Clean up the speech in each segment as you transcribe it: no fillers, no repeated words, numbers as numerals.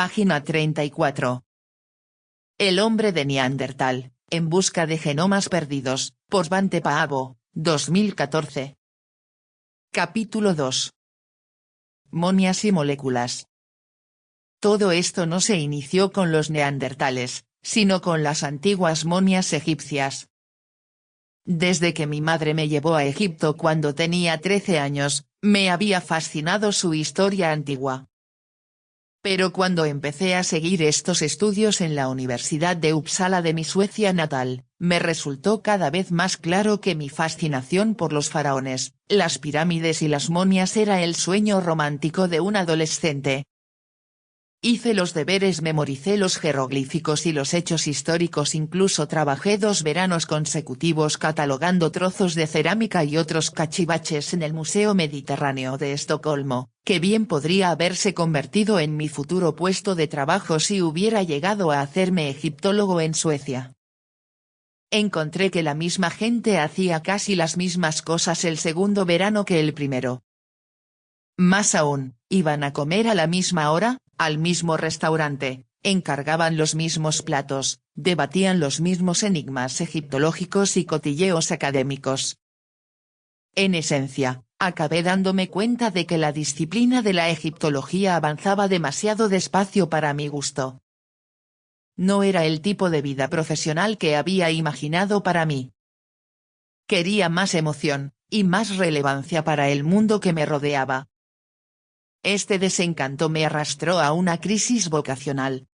Página 34. El hombre de Neandertal, en busca de genomas perdidos, por Svante Paavo, 2014. Capítulo 2. Monias y moléculas. Todo esto no se inició con los neandertales, sino con las antiguas monias egipcias. Desde que mi madre me llevó a Egipto cuando tenía 13 años, me había fascinado su historia antigua. Pero cuando empecé a seguir estos estudios en la Universidad de Uppsala de mi Suecia natal, me resultó cada vez más claro que mi fascinación por los faraones, las pirámides y las momias era el sueño romántico de un adolescente. Hice los deberes, memoricé los jeroglíficos y los hechos históricos, incluso trabajé 2 veranos consecutivos catalogando trozos de cerámica y otros cachivaches en el Museo Mediterráneo de Estocolmo, que bien podría haberse convertido en mi futuro puesto de trabajo si hubiera llegado a hacerme egiptólogo en Suecia. Encontré que la misma gente hacía casi las mismas cosas el segundo verano que el primero. Más aún, iban a comer a la misma hora, al mismo restaurante, encargaban los mismos platos, debatían los mismos enigmas egiptológicos y cotilleos académicos. En esencia, acabé dándome cuenta de que la disciplina de la egiptología avanzaba demasiado despacio para mi gusto. No era el tipo de vida profesional que había imaginado para mí. Quería más emoción, y más relevancia para el mundo que me rodeaba. Este desencanto me arrastró a una crisis vocacional.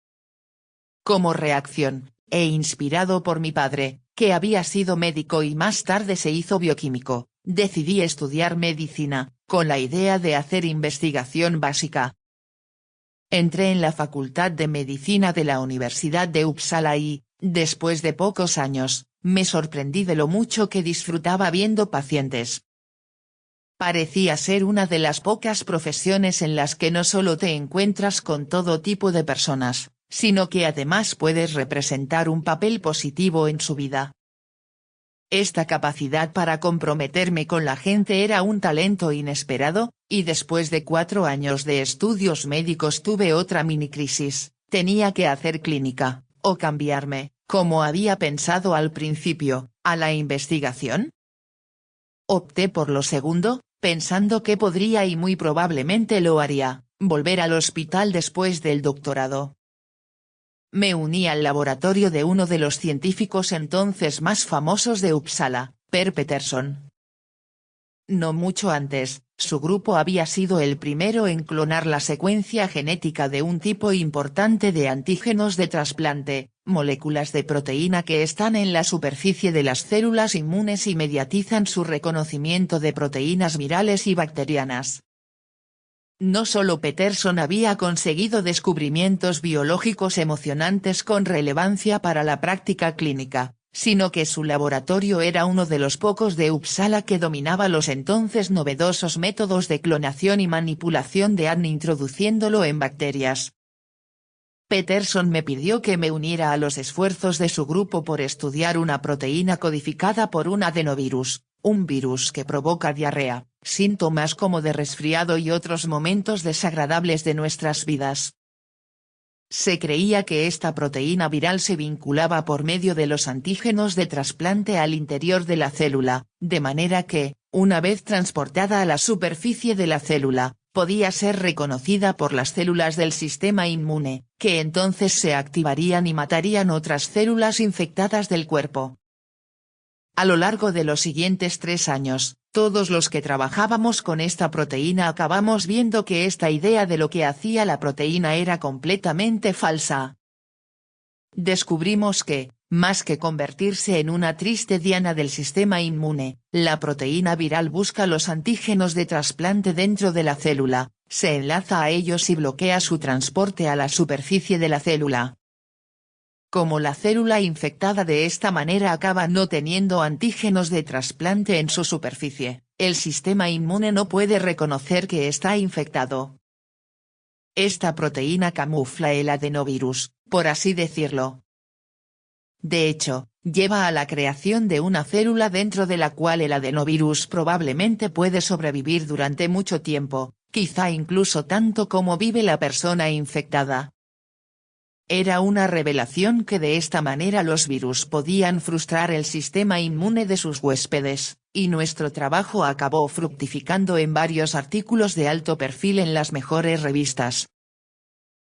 Como reacción, e inspirado por mi padre, que había sido médico y más tarde se hizo bioquímico, decidí estudiar medicina, con la idea de hacer investigación básica. Entré en la Facultad de Medicina de la Universidad de Uppsala y, después de pocos años, me sorprendí de lo mucho que disfrutaba viendo pacientes. Parecía ser una de las pocas profesiones en las que no solo te encuentras con todo tipo de personas, sino que además puedes representar un papel positivo en su vida. Esta capacidad para comprometerme con la gente era un talento inesperado, y después de 4 años de estudios médicos tuve otra mini crisis: tenía que hacer clínica, o cambiarme, como había pensado al principio, a la investigación. Opté por lo segundo, pensando que podría y muy probablemente lo haría, volver al hospital después del doctorado. Me uní al laboratorio de uno de los científicos entonces más famosos de Uppsala, Per Pettersson. No mucho antes, su grupo había sido el primero en clonar la secuencia genética de un tipo importante de antígenos de trasplante, moléculas de proteína que están en la superficie de las células inmunes y mediatizan su reconocimiento de proteínas virales y bacterianas. No solo Pettersson había conseguido descubrimientos biológicos emocionantes con relevancia para la práctica clínica, sino que su laboratorio era uno de los pocos de Uppsala que dominaba los entonces novedosos métodos de clonación y manipulación de ADN introduciéndolo en bacterias. Pettersson me pidió que me uniera a los esfuerzos de su grupo por estudiar una proteína codificada por un adenovirus, un virus que provoca diarrea, síntomas como de resfriado y otros momentos desagradables de nuestras vidas. Se creía que esta proteína viral se vinculaba por medio de los antígenos de trasplante al interior de la célula, de manera que, una vez transportada a la superficie de la célula, podía ser reconocida por las células del sistema inmune, que entonces se activarían y matarían otras células infectadas del cuerpo. A lo largo de los siguientes 3 años, todos los que trabajábamos con esta proteína acabamos viendo que esta idea de lo que hacía la proteína era completamente falsa. Descubrimos que, más que convertirse en una triste diana del sistema inmune, la proteína viral busca los antígenos de trasplante dentro de la célula, se enlaza a ellos y bloquea su transporte a la superficie de la célula. Como la célula infectada de esta manera acaba no teniendo antígenos de trasplante en su superficie, el sistema inmune no puede reconocer que está infectado. Esta proteína camufla el adenovirus, por así decirlo. De hecho, lleva a la creación de una célula dentro de la cual el adenovirus probablemente puede sobrevivir durante mucho tiempo, quizá incluso tanto como vive la persona infectada. Era una revelación que de esta manera los virus podían frustrar el sistema inmune de sus huéspedes, y nuestro trabajo acabó fructificando en varios artículos de alto perfil en las mejores revistas.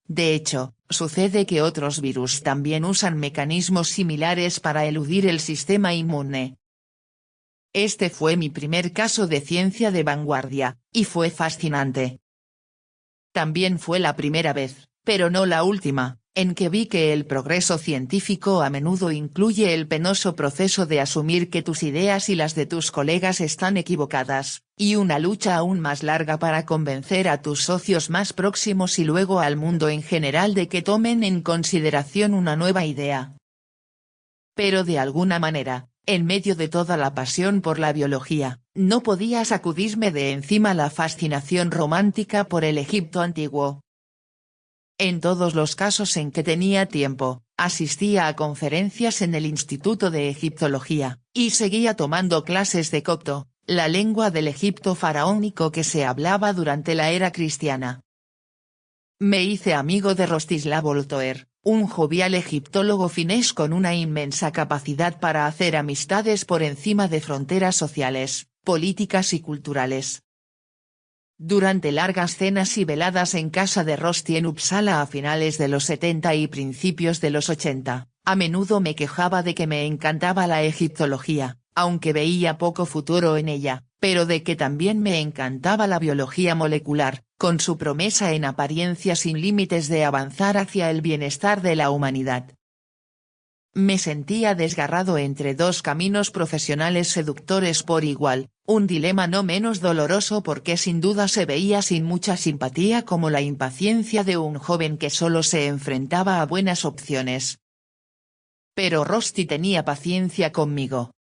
De hecho, sucede que otros virus también usan mecanismos similares para eludir el sistema inmune. Este fue mi primer caso de ciencia de vanguardia, y fue fascinante. También fue la primera vez, pero no la última, en que vi que el progreso científico a menudo incluye el penoso proceso de asumir que tus ideas y las de tus colegas están equivocadas, y una lucha aún más larga para convencer a tus socios más próximos y luego al mundo en general de que tomen en consideración una nueva idea. Pero de alguna manera, en medio de toda la pasión por la biología, no podía sacudirme de encima la fascinación romántica por el Egipto antiguo. En todos los casos en que tenía tiempo, asistía a conferencias en el Instituto de Egiptología, y seguía tomando clases de copto, la lengua del Egipto faraónico que se hablaba durante la era cristiana. Me hice amigo de Rostislav Voltaire, un jovial egiptólogo finés con una inmensa capacidad para hacer amistades por encima de fronteras sociales, políticas y culturales. Durante largas cenas y veladas en casa de Rosti en Uppsala a finales de los 70 y principios de los 80, a menudo me quejaba de que me encantaba la egiptología, aunque veía poco futuro en ella, pero de que también me encantaba la biología molecular, con su promesa en apariencia sin límites de avanzar hacia el bienestar de la humanidad. Me sentía desgarrado entre dos caminos profesionales seductores por igual, un dilema no menos doloroso porque sin duda se veía sin mucha simpatía como la impaciencia de un joven que solo se enfrentaba a buenas opciones. Pero Rosti tenía paciencia conmigo.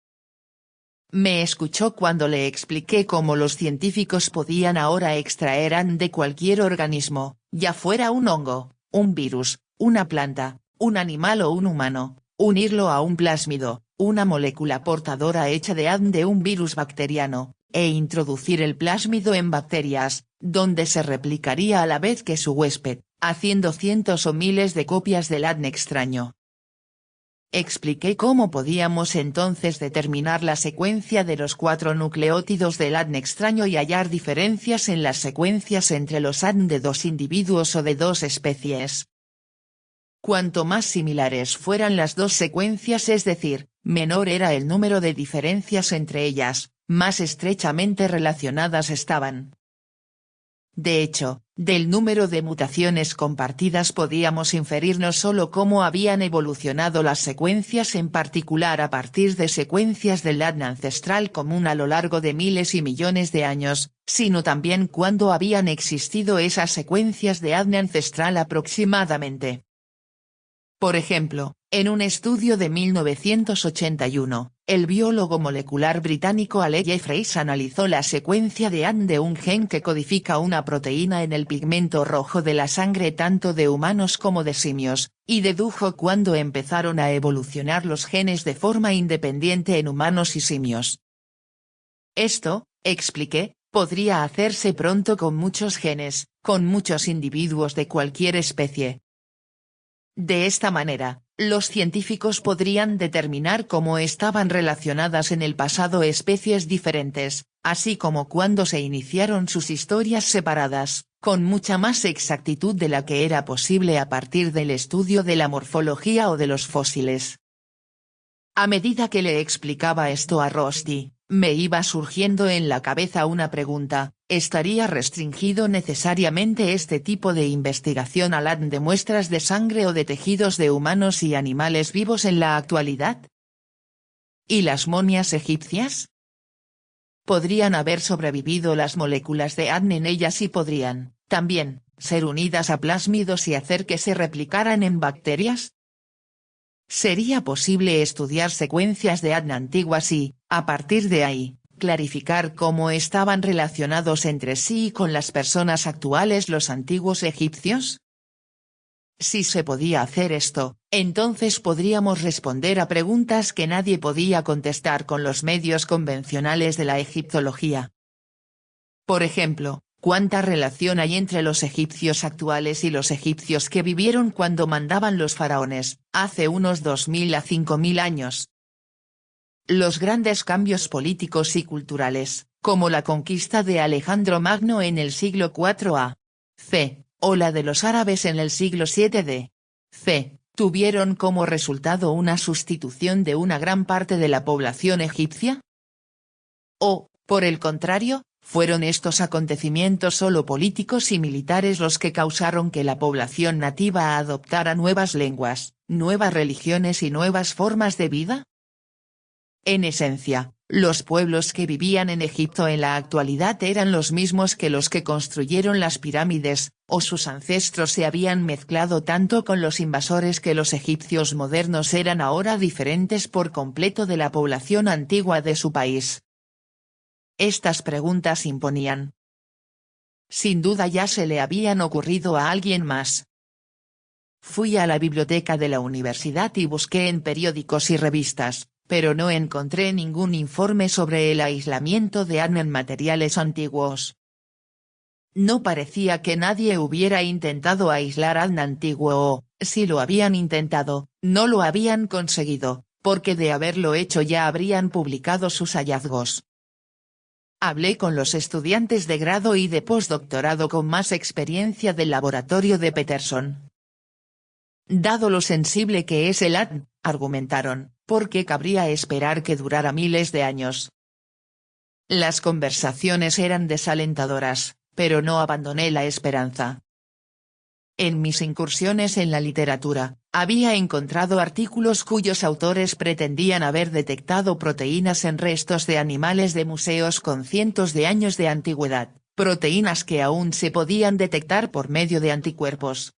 Me escuchó cuando le expliqué cómo los científicos podían ahora extraer ADN de cualquier organismo, ya fuera un hongo, un virus, una planta, un animal o un humano, unirlo a un plásmido, una molécula portadora hecha de ADN de un virus bacteriano, e introducir el plásmido en bacterias, donde se replicaría a la vez que su huésped, haciendo cientos o miles de copias del ADN extraño. Expliqué cómo podíamos entonces determinar la secuencia de los 4 nucleótidos del ADN extraño y hallar diferencias en las secuencias entre los ADN de 2 individuos o de 2 especies. Cuanto más similares fueran las 2 secuencias, es decir, menor era el número de diferencias entre ellas, más estrechamente relacionadas estaban. De hecho, del número de mutaciones compartidas podíamos inferir no solo cómo habían evolucionado las secuencias en particular a partir de secuencias del ADN ancestral común a lo largo de miles y millones de años, sino también cuándo habían existido esas secuencias de ADN ancestral aproximadamente. Por ejemplo, en un estudio de 1981, el biólogo molecular británico Alec Jeffreys analizó la secuencia de ADN de un gen que codifica una proteína en el pigmento rojo de la sangre tanto de humanos como de simios, y dedujo cuándo empezaron a evolucionar los genes de forma independiente en humanos y simios. Esto, expliqué, podría hacerse pronto con muchos genes, con muchos individuos de cualquier especie. De esta manera, los científicos podrían determinar cómo estaban relacionadas en el pasado especies diferentes, así como cuándo se iniciaron sus historias separadas, con mucha más exactitud de la que era posible a partir del estudio de la morfología o de los fósiles. A medida que le explicaba esto a Rosti, me iba surgiendo en la cabeza una pregunta: ¿estaría restringido necesariamente este tipo de investigación al ADN de muestras de sangre o de tejidos de humanos y animales vivos en la actualidad? ¿Y las momias egipcias? ¿Podrían haber sobrevivido las moléculas de ADN en ellas y podrían, también, ser unidas a plásmidos y hacer que se replicaran en bacterias? ¿Sería posible estudiar secuencias de ADN antiguas y, a partir de ahí, clarificar cómo estaban relacionados entre sí y con las personas actuales los antiguos egipcios? Si se podía hacer esto, entonces podríamos responder a preguntas que nadie podía contestar con los medios convencionales de la egiptología. Por ejemplo, ¿Cuánta relación hay entre los egipcios actuales y los egipcios que vivieron cuando mandaban los faraones, hace unos 2000 a 5000 años? Los grandes cambios políticos y culturales, como la conquista de Alejandro Magno en el siglo IV a.C., o la de los árabes en el siglo VII d.C., tuvieron como resultado una sustitución de una gran parte de la población egipcia? ¿O, por el contrario, fueron estos acontecimientos solo políticos y militares los que causaron que la población nativa adoptara nuevas lenguas, nuevas religiones y nuevas formas de vida? En esencia, los pueblos que vivían en Egipto en la actualidad eran los mismos que los que construyeron las pirámides, o sus ancestros se habían mezclado tanto con los invasores que los egipcios modernos eran ahora diferentes por completo de la población antigua de su país. Estas preguntas imponían. Sin duda ya se le habían ocurrido a alguien más. Fui a la biblioteca de la universidad y busqué en periódicos y revistas, pero no encontré ningún informe sobre el aislamiento de Adn en materiales antiguos. No parecía que nadie hubiera intentado aislar Adn antiguo o, si lo habían intentado, no lo habían conseguido, porque de haberlo hecho ya habrían publicado sus hallazgos. Hablé con los estudiantes de grado y de postdoctorado con más experiencia del laboratorio de Peterson. Dado lo sensible que es el Adn, argumentaron, ¿por qué cabría esperar que durara miles de años? Las conversaciones eran desalentadoras, pero no abandoné la esperanza. En mis incursiones en la literatura, había encontrado artículos cuyos autores pretendían haber detectado proteínas en restos de animales de museos con cientos de años de antigüedad, proteínas que aún se podían detectar por medio de anticuerpos.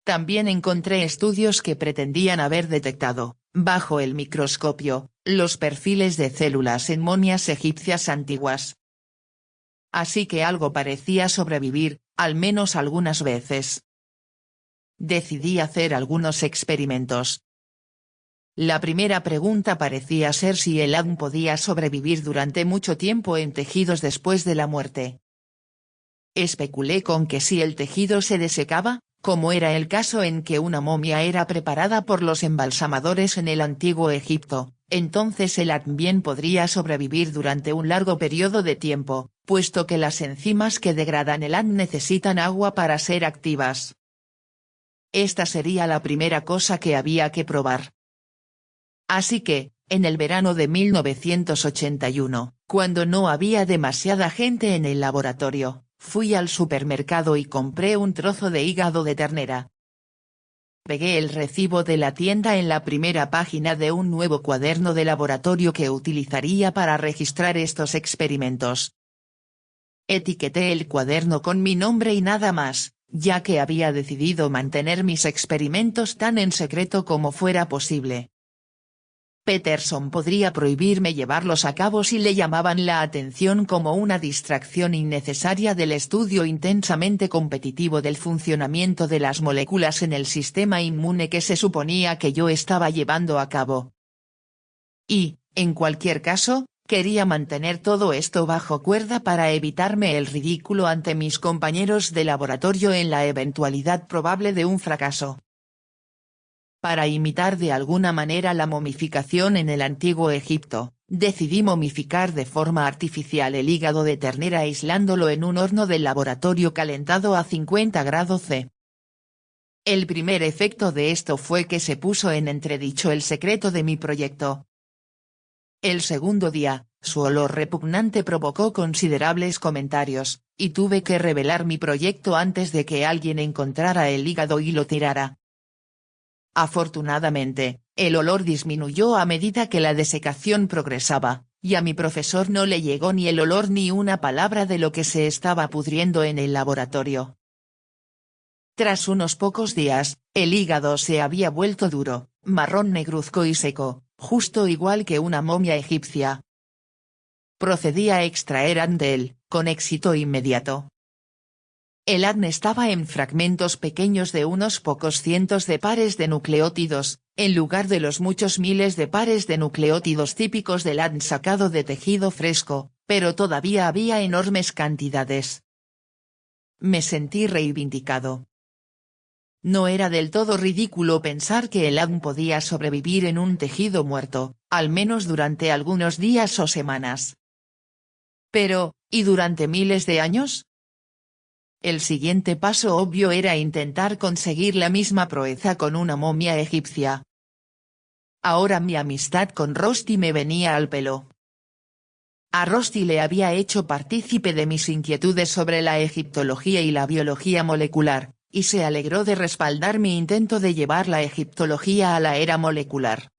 También encontré estudios que pretendían haber detectado, bajo el microscopio, los perfiles de células en momias egipcias antiguas. Así que algo parecía sobrevivir, al menos algunas veces. Decidí hacer algunos experimentos. La primera pregunta parecía ser si el Adn podía sobrevivir durante mucho tiempo en tejidos después de la muerte. Especulé con que si el tejido se desecaba, como era el caso en que una momia era preparada por los embalsamadores en el antiguo Egipto, entonces el Adn bien podría sobrevivir durante un largo periodo de tiempo, puesto que las enzimas que degradan el Adn necesitan agua para ser activas. Esta sería la primera cosa que había que probar. Así que, en el verano de 1981, cuando no había demasiada gente en el laboratorio, fui al supermercado y compré un trozo de hígado de ternera. Pegué el recibo de la tienda en la primera página de un nuevo cuaderno de laboratorio que utilizaría para registrar estos experimentos. Etiqueté el cuaderno con mi nombre y nada más, ya que había decidido mantener mis experimentos tan en secreto como fuera posible. Peterson podría prohibirme llevarlos a cabo si le llamaban la atención como una distracción innecesaria del estudio intensamente competitivo del funcionamiento de las moléculas en el sistema inmune que se suponía que yo estaba llevando a cabo. Y, en cualquier caso, quería mantener todo esto bajo cuerda para evitarme el ridículo ante mis compañeros de laboratorio en la eventualidad probable de un fracaso. Para imitar de alguna manera la momificación en el antiguo Egipto, decidí momificar de forma artificial el hígado de ternera aislándolo en un horno del laboratorio calentado a 50 grados C. El primer efecto de esto fue que se puso en entredicho el secreto de mi proyecto. El segundo día, su olor repugnante provocó considerables comentarios, y tuve que revelar mi proyecto antes de que alguien encontrara el hígado y lo tirara. Afortunadamente, el olor disminuyó a medida que la desecación progresaba, y a mi profesor no le llegó ni el olor ni una palabra de lo que se estaba pudriendo en el laboratorio. Tras unos pocos días, el hígado se había vuelto duro, marrón negruzco y seco, justo igual que una momia egipcia. Procedí a extraer Adn de él, con éxito inmediato. El Adn estaba en fragmentos pequeños de unos pocos cientos de pares de nucleótidos, en lugar de los muchos miles de pares de nucleótidos típicos del Adn sacado de tejido fresco, pero todavía había enormes cantidades, me sentí reivindicado. No era del todo ridículo pensar que el ADN podía sobrevivir en un tejido muerto, al menos durante algunos días o semanas. Pero, ¿y durante miles de años? El siguiente paso obvio era intentar conseguir la misma proeza con una momia egipcia. Ahora mi amistad con Rusty me venía al pelo. A Rusty le había hecho partícipe de mis inquietudes sobre la egiptología y la biología molecular, y se alegró de respaldar mi intento de llevar la egiptología a la era molecular.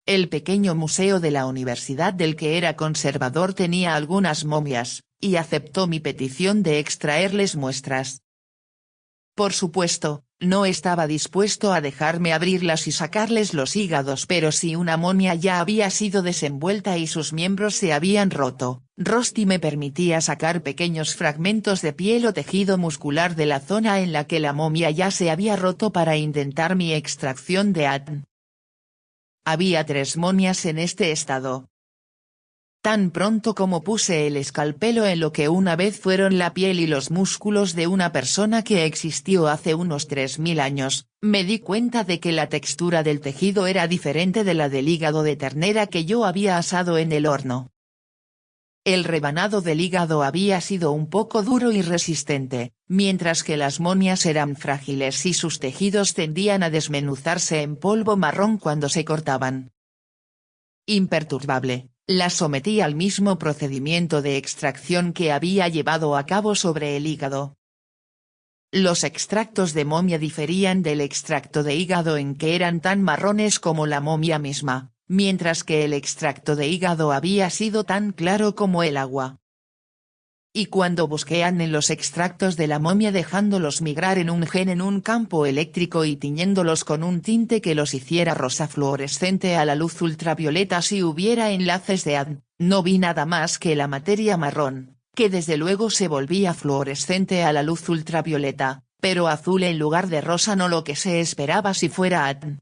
El pequeño museo de la universidad del que era conservador tenía algunas momias, y aceptó mi petición de extraerles muestras. Por supuesto, no estaba dispuesto a dejarme abrirlas y sacarles los hígados, pero si una momia ya había sido desenvuelta y sus miembros se habían roto, Rusty me permitía sacar pequeños fragmentos de piel o tejido muscular de la zona en la que la momia ya se había roto para intentar mi extracción de ADN. Había 3 momias en este estado. Tan pronto como puse el escalpelo en lo que una vez fueron la piel y los músculos de una persona que existió hace unos 3000 años, me di cuenta de que la textura del tejido era diferente de la del hígado de ternera que yo había asado en el horno. El rebanado del hígado había sido un poco duro y resistente, mientras que las momias eran frágiles y sus tejidos tendían a desmenuzarse en polvo marrón cuando se cortaban. Imperturbable, la sometí al mismo procedimiento de extracción que había llevado a cabo sobre el hígado. Los extractos de momia diferían del extracto de hígado en que eran tan marrones como la momia misma, mientras que el extracto de hígado había sido tan claro como el agua. Y cuando busqué en los extractos de la momia dejándolos migrar en un gen en un campo eléctrico y tiñéndolos con un tinte que los hiciera rosa fluorescente a la luz ultravioleta si hubiera enlaces de ADN, no vi nada más que la materia marrón, que desde luego se volvía fluorescente a la luz ultravioleta, pero azul en lugar de rosa, no lo que se esperaba si fuera ADN.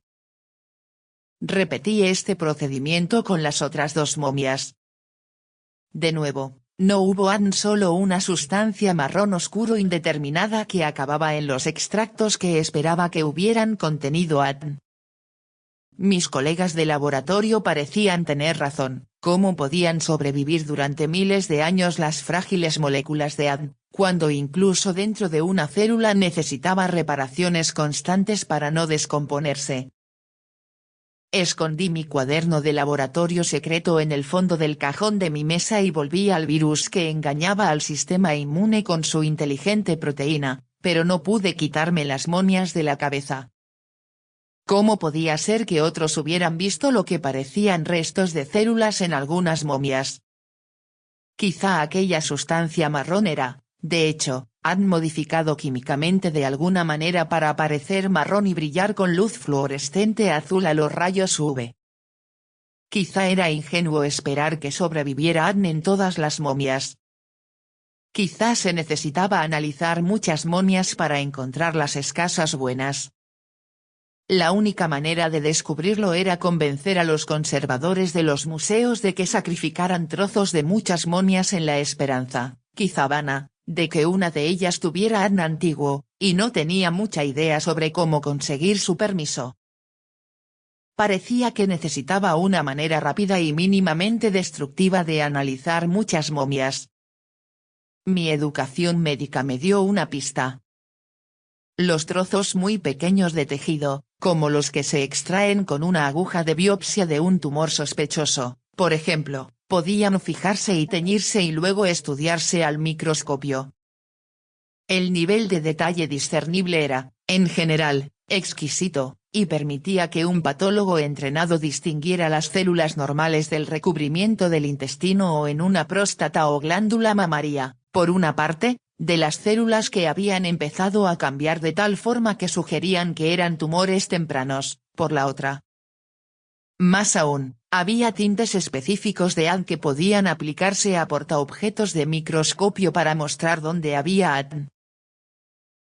Repetí este procedimiento con las otras 2 momias. De nuevo. No hubo ADN, solo una sustancia marrón oscuro indeterminada que acababa en los extractos que esperaba que hubieran contenido ADN. Mis colegas de laboratorio parecían tener razón. ¿Cómo podían sobrevivir durante miles de años las frágiles moléculas de ADN, cuando incluso dentro de una célula necesitaba reparaciones constantes para no descomponerse? Escondí mi cuaderno de laboratorio secreto en el fondo del cajón de mi mesa y volví al virus que engañaba al sistema inmune con su inteligente proteína, pero no pude quitarme las momias de la cabeza. ¿Cómo podía ser que otros hubieran visto lo que parecían restos de células en algunas momias? Quizá aquella sustancia marrón era, de hecho, ADN modificado químicamente de alguna manera para aparecer marrón y brillar con luz fluorescente azul a los rayos UV. Quizá era ingenuo esperar que sobreviviera ADN en todas las momias. Quizá se necesitaba analizar muchas momias para encontrar las escasas buenas. La única manera de descubrirlo era convencer a los conservadores de los museos de que sacrificaran trozos de muchas momias en la esperanza, quizá vana, de que una de ellas tuviera ADN antiguo, y no tenía mucha idea sobre cómo conseguir su permiso. Parecía que necesitaba una manera rápida y mínimamente destructiva de analizar muchas momias. Mi educación médica me dio una pista. Los trozos muy pequeños de tejido, como los que se extraen con una aguja de biopsia de un tumor sospechoso, por ejemplo, podían fijarse y teñirse y luego estudiarse al microscopio. El nivel de detalle discernible era, en general, exquisito, y permitía que un patólogo entrenado distinguiera las células normales del recubrimiento del intestino o en una próstata o glándula mamaria, por una parte, de las células que habían empezado a cambiar de tal forma que sugerían que eran tumores tempranos, por la otra. Más aún, había tintes específicos de ADN que podían aplicarse a portaobjetos de microscopio para mostrar dónde había ADN.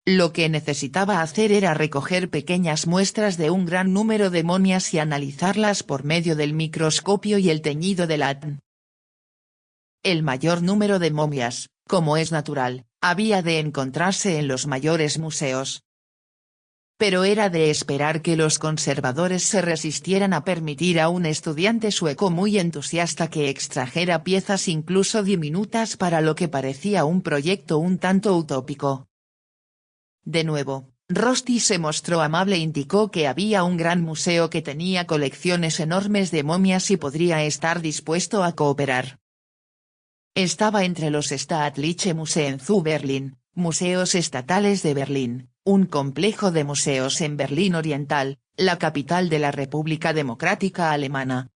Lo que necesitaba hacer era recoger pequeñas muestras de un gran número de momias y analizarlas por medio del microscopio y el teñido del ADN. El mayor número de momias, como es natural, Había de encontrarse en los mayores museos. Pero era de esperar que los conservadores se resistieran a permitir a un estudiante sueco muy entusiasta que extrajera piezas incluso diminutas para lo que parecía un proyecto un tanto utópico. De nuevo, Rusty se mostró amable e indicó que había un gran museo que tenía colecciones enormes de momias y podría estar dispuesto a cooperar. Estaba entre los Staatliche Museen zu Berlin, Museos Estatales de Berlín, un complejo de museos en Berlín Oriental, la capital de la República Democrática Alemana.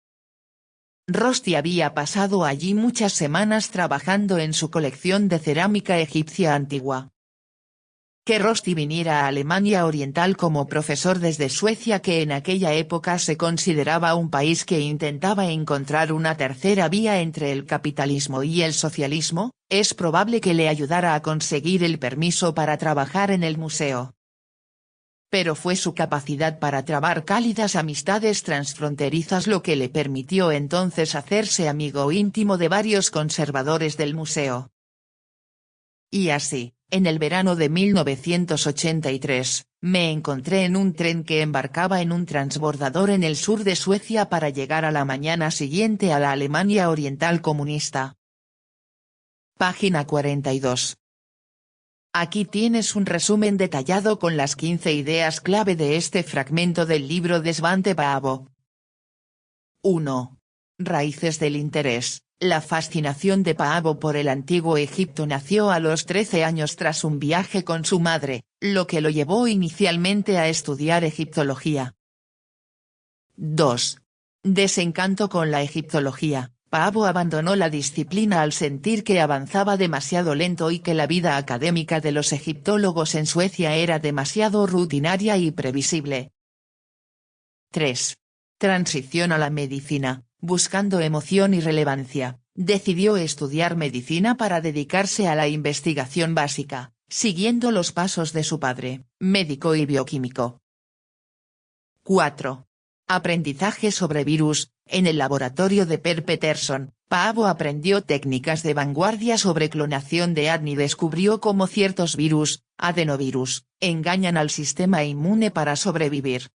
Rusty había pasado allí muchas semanas trabajando en su colección de cerámica egipcia antigua. Que Rusty viniera a Alemania Oriental como profesor desde Suecia, que en aquella época se consideraba un país que intentaba encontrar una tercera vía entre el capitalismo y el socialismo, es probable que le ayudara a conseguir el permiso para trabajar en el museo. Pero fue su capacidad para trabar cálidas amistades transfronterizas lo que le permitió entonces hacerse amigo íntimo de varios conservadores del museo. Y así, en el verano de 1983, me encontré en un tren que embarcaba en un transbordador en el sur de Suecia para llegar a la mañana siguiente a la Alemania Oriental comunista. Página 42. Aquí tienes un resumen detallado con las 15 ideas clave de este fragmento del libro de Svante Paavo. 1. Raíces del interés. La fascinación de Paavo por el antiguo Egipto nació a los 13 años tras un viaje con su madre, lo que lo llevó inicialmente a estudiar egiptología. 2. Desencanto con la egiptología. Paavo abandonó la disciplina al sentir que avanzaba demasiado lento y que la vida académica de los egiptólogos en Suecia era demasiado rutinaria y previsible. 3. Transición a la medicina. Buscando emoción y relevancia, decidió estudiar medicina para dedicarse a la investigación básica, siguiendo los pasos de su padre, médico y bioquímico. 4. Aprendizaje sobre virus. En el laboratorio de Per Peterson, Paavo aprendió técnicas de vanguardia sobre clonación de ADN y descubrió cómo ciertos virus, adenovirus, engañan al sistema inmune para sobrevivir.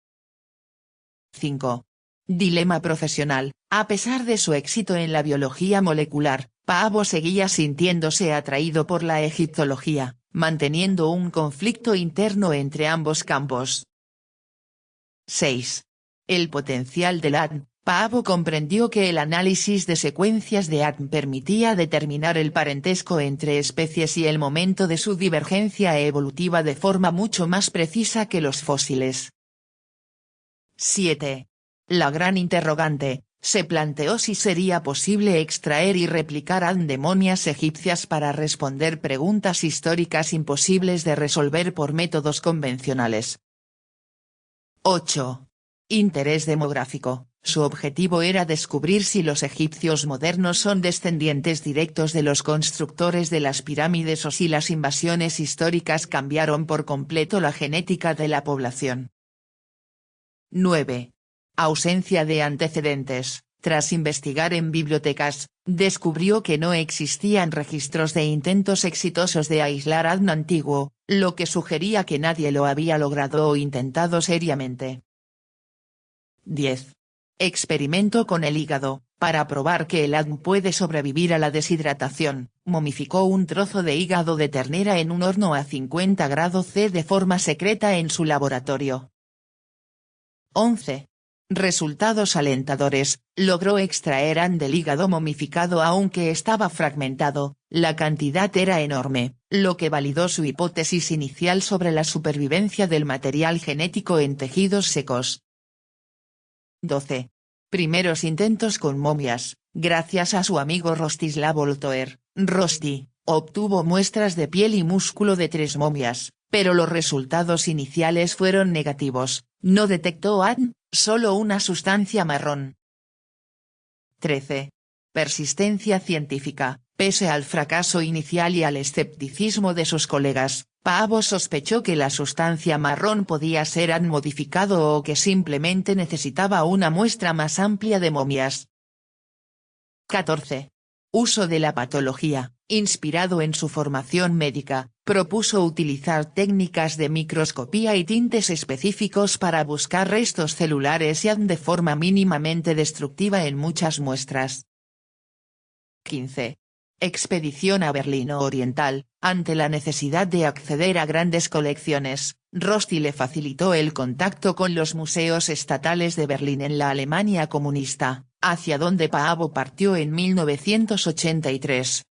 5. Dilema profesional. A pesar de su éxito en la biología molecular, Paavo seguía sintiéndose atraído por la egiptología, manteniendo un conflicto interno entre ambos campos. 6. El potencial del ADN. Paavo comprendió que el análisis de secuencias de ADN permitía determinar el parentesco entre especies y el momento de su divergencia evolutiva de forma mucho más precisa que los fósiles. 7. La gran interrogante. Se planteó si sería posible extraer y replicar ADN de momias egipcias para responder preguntas históricas imposibles de resolver por métodos convencionales. 8. Interés demográfico. Su objetivo era descubrir si los egipcios modernos son descendientes directos de los constructores de las pirámides o si las invasiones históricas cambiaron por completo la genética de la población. 9. Ausencia de antecedentes. Tras investigar en bibliotecas, descubrió que no existían registros de intentos exitosos de aislar ADN antiguo, lo que sugería que nadie lo había logrado o intentado seriamente. 10. Experimento con el hígado. Para probar que el ADN puede sobrevivir a la deshidratación, momificó un trozo de hígado de ternera en un horno a 50 grados C de forma secreta en su laboratorio. 11. Resultados alentadores. Logró extraer ADN del hígado momificado aunque estaba fragmentado, la cantidad era enorme, lo que validó su hipótesis inicial sobre la supervivencia del material genético en tejidos secos. 12. Primeros intentos con momias. Gracias a su amigo Rostislav Voltoer, Rusty obtuvo muestras de piel y músculo de 3 momias, pero los resultados iniciales fueron negativos. No detectó ADN, solo una sustancia marrón. 13. Persistencia científica. Pese al fracaso inicial y al escepticismo de sus colegas, Paavo sospechó que la sustancia marrón podía ser ADN modificado o que simplemente necesitaba una muestra más amplia de momias. 14. Uso de la patología. Inspirado en su formación médica, propuso utilizar técnicas de microscopía y tintes específicos para buscar restos celulares YAG de forma mínimamente destructiva en muchas muestras. 15. Expedición a Berlín Oriental. Ante la necesidad de acceder a grandes colecciones, Rosti le facilitó el contacto con los museos estatales de Berlín en la Alemania comunista, hacia donde Paavo partió en 1983.